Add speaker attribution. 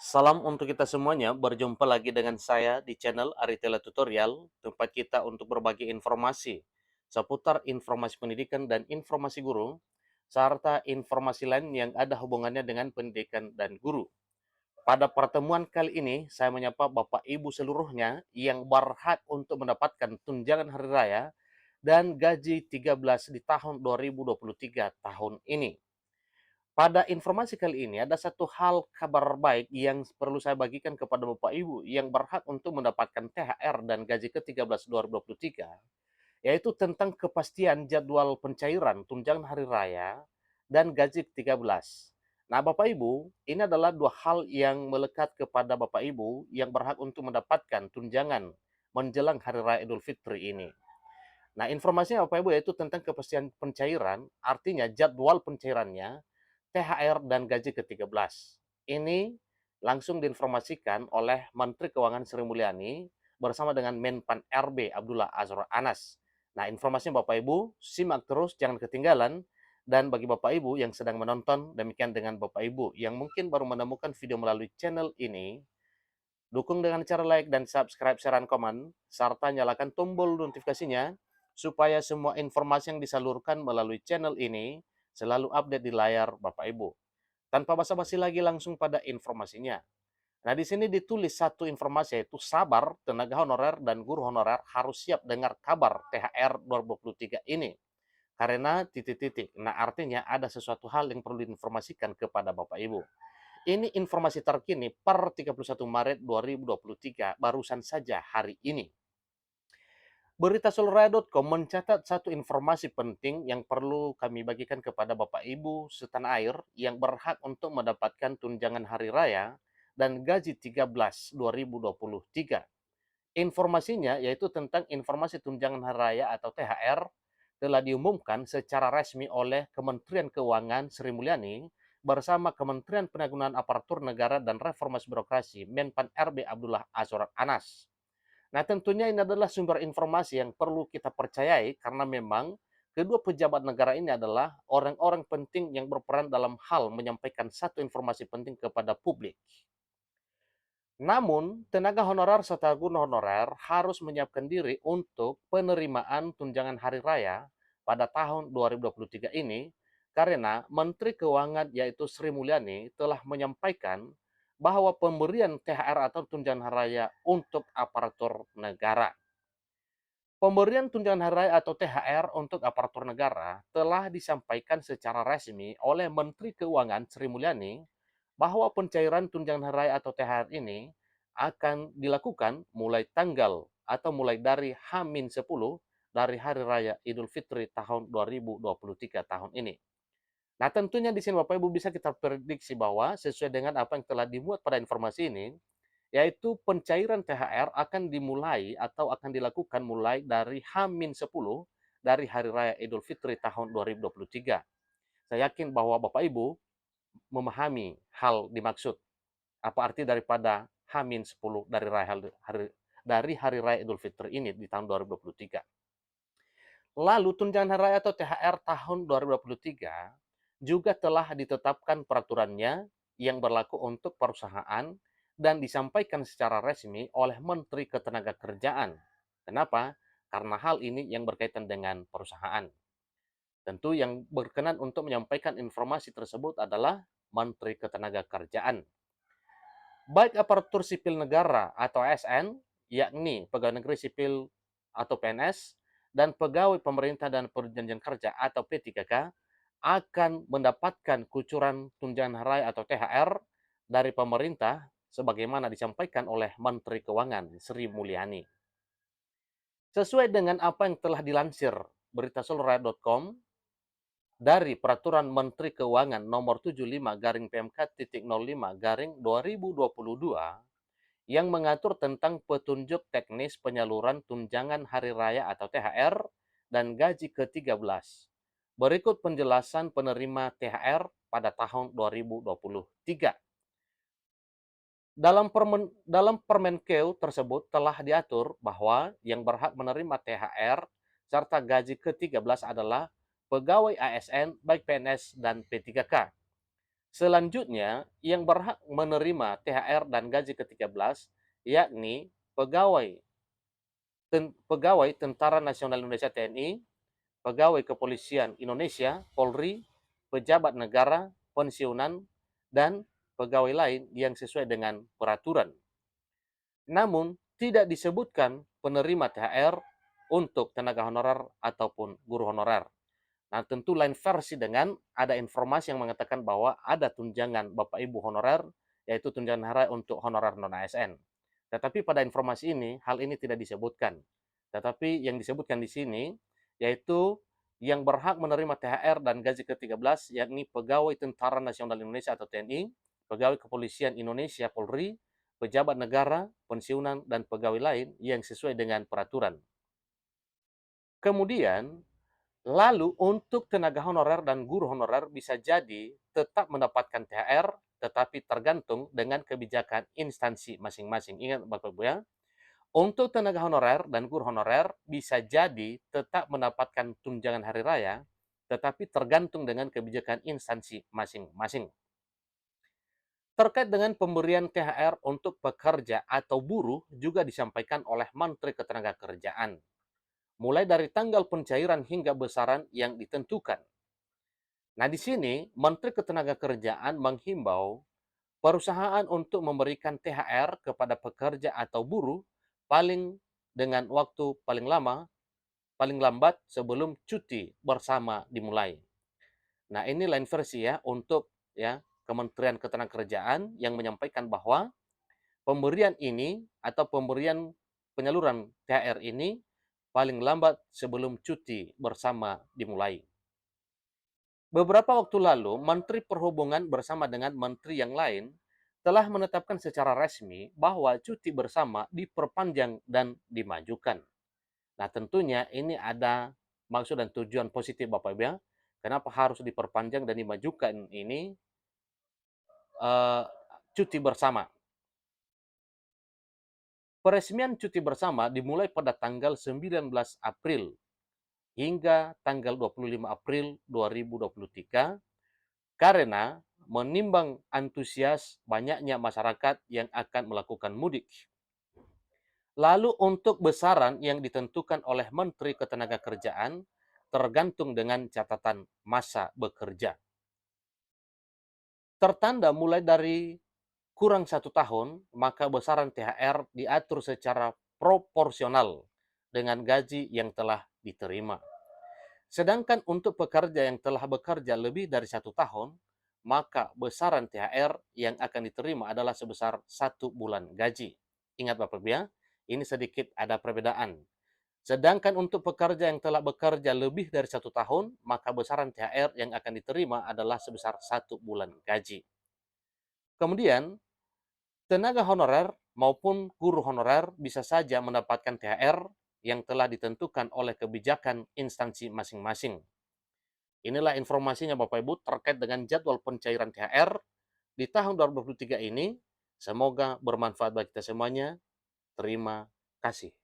Speaker 1: Salam untuk kita semuanya, berjumpa lagi dengan saya di channel Aritela Tutorial, tempat kita untuk berbagi informasi seputar informasi pendidikan dan informasi guru, serta informasi lain yang ada hubungannya dengan pendidikan dan guru. Pada pertemuan kali ini, saya menyapa Bapak Ibu seluruhnya yang berhak untuk mendapatkan tunjangan hari raya dan gaji 13 di tahun 2023 tahun ini. Pada informasi kali ini ada satu hal kabar baik yang perlu saya bagikan kepada Bapak Ibu yang berhak untuk mendapatkan THR dan gaji ke-13 2023, yaitu tentang kepastian jadwal pencairan tunjangan hari raya dan gaji ke-13. Nah, Bapak Ibu, ini adalah dua hal yang melekat kepada Bapak Ibu yang berhak untuk mendapatkan tunjangan menjelang Hari Raya Idul Fitri ini. Nah, informasinya Bapak Ibu yaitu tentang kepastian pencairan, artinya jadwal pencairannya, THR dan gaji ke-13. Ini langsung diinformasikan oleh Menteri Keuangan Sri Mulyani bersama dengan Menpan RB Abdullah Azwar Anas. Nah, informasinya Bapak Ibu, simak terus, jangan ketinggalan. Dan bagi Bapak Ibu yang sedang menonton, demikian dengan Bapak Ibu yang mungkin baru menemukan video melalui channel ini, dukung dengan cara like dan subscribe, share, dan komen, serta nyalakan tombol notifikasinya supaya semua informasi yang disalurkan melalui channel ini selalu update di layar Bapak Ibu. Tanpa basa-basi lagi langsung pada informasinya. Nah, di sini ditulis satu informasi yaitu sabar, tenaga honorer dan guru honorer harus siap dengar kabar THR 2023 ini. Karena titik-titik. Nah, artinya ada sesuatu hal yang perlu diinformasikan kepada Bapak Ibu. Ini informasi terkini per 31 Maret 2023, barusan saja hari ini. Beritasulraya.com mencatat satu informasi penting yang perlu kami bagikan kepada Bapak Ibu setanah air yang berhak untuk mendapatkan tunjangan hari raya dan gaji 13 2023. Informasinya yaitu tentang informasi tunjangan hari raya atau THR telah diumumkan secara resmi oleh Kementerian Keuangan Sri Mulyani bersama Kementerian Penanggulangan Aparatur Negara dan Reformasi Birokrasi Menpan RB Abdullah Azwar Anas. Nah, tentunya ini adalah sumber informasi yang perlu kita percayai karena memang kedua pejabat negara ini adalah orang-orang penting yang berperan dalam hal menyampaikan satu informasi penting kepada publik. Namun, tenaga honorer serta guru honorer harus menyiapkan diri untuk penerimaan tunjangan hari raya pada tahun 2023 ini karena Menteri Keuangan yaitu Sri Mulyani telah menyampaikan bahwa pemberian THR atau tunjangan hari raya untuk aparatur negara. Pemberian tunjangan hari raya atau THR untuk aparatur negara telah disampaikan secara resmi oleh Menteri Keuangan Sri Mulyani bahwa pencairan tunjangan hari raya atau THR ini akan dilakukan mulai tanggal atau mulai dari H-10 dari Hari Raya Idul Fitri tahun 2023 tahun ini. Nah, tentunya di sini Bapak Ibu bisa kita prediksi bahwa sesuai dengan apa yang telah dimuat pada informasi ini, yaitu pencairan THR akan dimulai atau akan dilakukan mulai dari H-10 dari Hari Raya Idul Fitri tahun 2023. Saya yakin bahwa Bapak Ibu memahami hal dimaksud. Apa arti daripada H-10 dari Hari Raya Idul Fitri ini di tahun 2023. Lalu tunjangan hari raya atau THR tahun 2023 juga telah ditetapkan peraturannya yang berlaku untuk perusahaan dan disampaikan secara resmi oleh Menteri Ketenagakerjaan. Kenapa? Karena hal ini yang berkaitan dengan perusahaan. Tentu yang berkenan untuk menyampaikan informasi tersebut adalah Menteri Ketenagakerjaan. Baik aparatur sipil negara atau ASN, yakni pegawai negeri sipil atau PNS, dan pegawai pemerintah dan perjanjian kerja atau P3K akan mendapatkan kucuran tunjangan hari raya atau THR dari pemerintah sebagaimana disampaikan oleh Menteri Keuangan Sri Mulyani. Sesuai dengan apa yang telah dilansir beritasulraya.com dari Peraturan Menteri Keuangan Nomor 75 garing PMK.05 garing 2022 yang mengatur tentang petunjuk teknis penyaluran tunjangan hari raya atau THR dan gaji ke-13. Berikut penjelasan penerima THR pada tahun 2023. Dalam Permenkeu tersebut telah diatur bahwa yang berhak menerima THR serta gaji ke-13 adalah pegawai ASN baik PNS dan P3K. Selanjutnya, yang berhak menerima THR dan gaji ke-13 yakni pegawai pegawai Tentara Nasional Indonesia (TNI), pegawai Kepolisian Indonesia (Polri), pejabat negara, pensiunan, dan pegawai lain yang sesuai dengan peraturan. Namun, tidak disebutkan penerima THR untuk tenaga honorer ataupun guru honorer. Nah, tentu lain versi dengan ada informasi yang mengatakan bahwa ada tunjangan Bapak Ibu honorer, yaitu tunjangan hari untuk honorer non-ASN. Tetapi pada informasi ini, hal ini tidak disebutkan. Tetapi yang disebutkan di sini, yaitu yang berhak menerima THR dan gaji ke-13, yakni pegawai Tentara Nasional Indonesia atau TNI, pegawai Kepolisian Indonesia Polri, pejabat negara, pensiunan, dan pegawai lain yang sesuai dengan peraturan. Kemudian, lalu untuk tenaga honorer dan guru honorer bisa jadi tetap mendapatkan THR, tetapi tergantung dengan kebijakan instansi masing-masing. Ingat Bapak Ibu ya, untuk tenaga honorer dan guru honorer bisa jadi tetap mendapatkan tunjangan hari raya, tetapi tergantung dengan kebijakan instansi masing-masing. Terkait dengan pemberian THR untuk pekerja atau buruh juga disampaikan oleh Menteri Ketenagakerjaan, mulai dari tanggal pencairan hingga besaran yang ditentukan. Nah, di sini Menteri Ketenagakerjaan menghimbau perusahaan untuk memberikan THR kepada pekerja atau buruh paling dengan waktu paling lambat sebelum cuti bersama dimulai. Nah, ini lain versi ya untuk ya Kementerian Ketenagakerjaan yang menyampaikan bahwa pemberian ini atau pemberian penyaluran THR ini paling lambat sebelum cuti bersama dimulai. Beberapa waktu lalu, Menteri Perhubungan bersama dengan menteri yang lain telah menetapkan secara resmi bahwa cuti bersama diperpanjang dan dimajukan. Nah, tentunya ini ada maksud dan tujuan positif Bapak Ibu ya. Kenapa harus diperpanjang dan dimajukan ini eh, cuti bersama? Peresmian cuti bersama dimulai pada tanggal 19 April hingga tanggal 25 April 2023 karena menimbang antusias banyaknya masyarakat yang akan melakukan mudik. Lalu untuk besaran yang ditentukan oleh Menteri Ketenagakerjaan tergantung dengan catatan masa bekerja. Tertanda mulai dari kurang 1 tahun, maka besaran THR diatur secara proporsional dengan gaji yang telah diterima. Sedangkan untuk pekerja yang telah bekerja lebih dari 1 tahun, maka besaran THR yang akan diterima adalah sebesar 1 bulan gaji. Ingat Bapak Ibu ya, ini sedikit ada perbedaan. Sedangkan untuk pekerja yang telah bekerja lebih dari 1 tahun, maka besaran THR yang akan diterima adalah sebesar 1 bulan gaji. Kemudian, tenaga honorer maupun guru honorer bisa saja mendapatkan THR yang telah ditentukan oleh kebijakan instansi masing-masing. Inilah informasinya Bapak Ibu terkait dengan jadwal pencairan THR di tahun 2023 ini. Semoga bermanfaat bagi kita semuanya. Terima kasih.